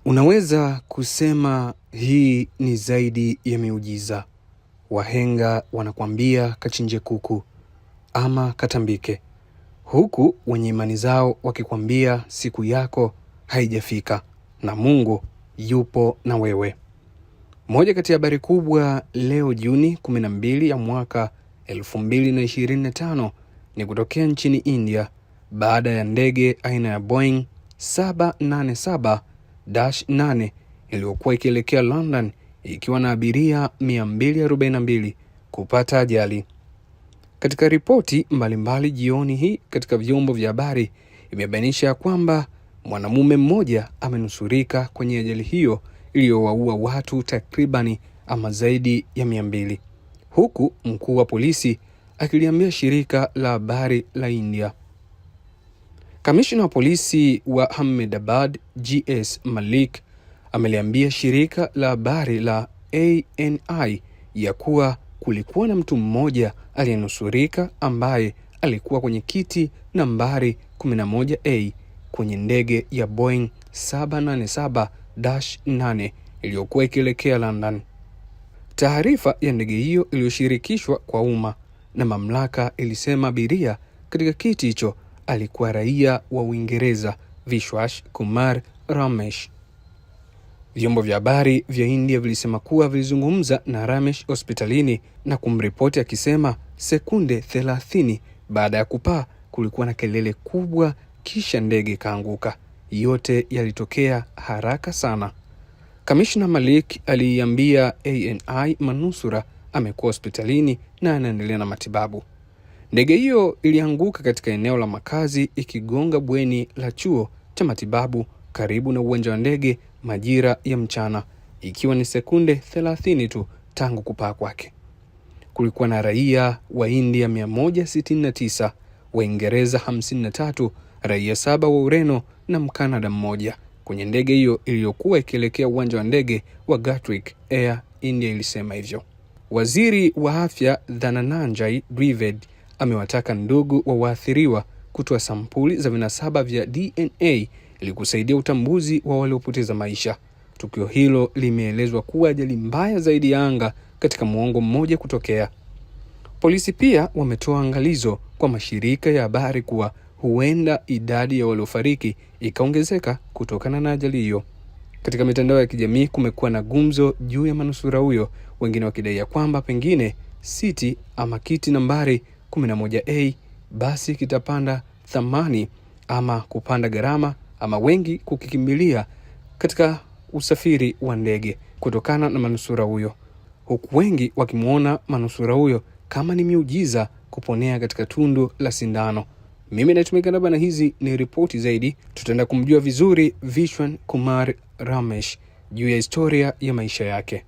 Unaweza kusema hii ni zaidi ya miujiza. Wahenga wanakuambia kachinje kuku ama katambike, huku wenye imani zao wakikwambia siku yako haijafika na Mungu yupo na wewe. Moja kati ya habari kubwa leo Juni 12 ya mwaka 2025 ni kutokea nchini India baada ya ndege aina ya Boeing 787-8 iliyokuwa ikielekea London ikiwa na abiria 242 kupata ajali. Katika ripoti mbalimbali jioni hii katika vyombo vya habari imebainisha kwamba mwanamume mmoja amenusurika kwenye ajali hiyo iliyowaua watu takribani ama zaidi ya 200, huku mkuu wa polisi akiliambia shirika la habari la India. Kamishna wa polisi wa Ahmedabad GS Malik ameliambia shirika la habari la ANI ya kuwa kulikuwa na mtu mmoja aliyenusurika ambaye alikuwa kwenye kiti nambari 11A kwenye ndege ya Boeing 787-8 iliyokuwa ikielekea London. Taarifa ya ndege hiyo iliyoshirikishwa kwa umma na mamlaka ilisema abiria katika kiti hicho alikuwa raia wa Uingereza Vishwas Kumar Ramesh. Vyombo vya habari vya India vilisema kuwa vilizungumza na Ramesh hospitalini na kumripoti akisema sekunde 30 baada ya kupaa kulikuwa na kelele kubwa kisha ndege kaanguka. Yote yalitokea haraka sana. Kamishna Malik aliambia ANI manusura amekuwa hospitalini na anaendelea na matibabu. Ndege hiyo ilianguka katika eneo la makazi ikigonga bweni la chuo cha matibabu karibu na uwanja wa ndege majira ya mchana, ikiwa ni sekunde 30 tu tangu kupaa kwake. Kulikuwa na raia wa India 169, Waingereza 53, raia 7 wa Ureno na Mkanada mmoja kwenye ndege hiyo iliyokuwa ikielekea uwanja wa ndege wa Gatwick Air India, ilisema hivyo. Waziri wa afya Dhananjay Trivedi amewataka ndugu wa waathiriwa kutoa sampuli za vinasaba vya DNA ili kusaidia utambuzi wa waliopoteza maisha. Tukio hilo limeelezwa kuwa ajali mbaya zaidi ya anga katika muongo mmoja kutokea. Polisi pia wametoa angalizo kwa mashirika ya habari kuwa huenda idadi ya waliofariki ikaongezeka kutokana na ajali hiyo. Katika mitandao ya kijamii kumekuwa na gumzo juu ya manusura huyo, wengine wakidai ya kwamba pengine siti ama kiti nambari 11A basi kitapanda thamani ama kupanda gharama, ama wengi kukikimbilia katika usafiri wa ndege kutokana na manusura huyo, huku wengi wakimuona manusura huyo kama ni miujiza kuponea katika tundu la sindano. Mimi natumika na hizi ni ripoti zaidi, tutaenda kumjua vizuri Vishwas Kumar Ramesh juu ya historia ya maisha yake.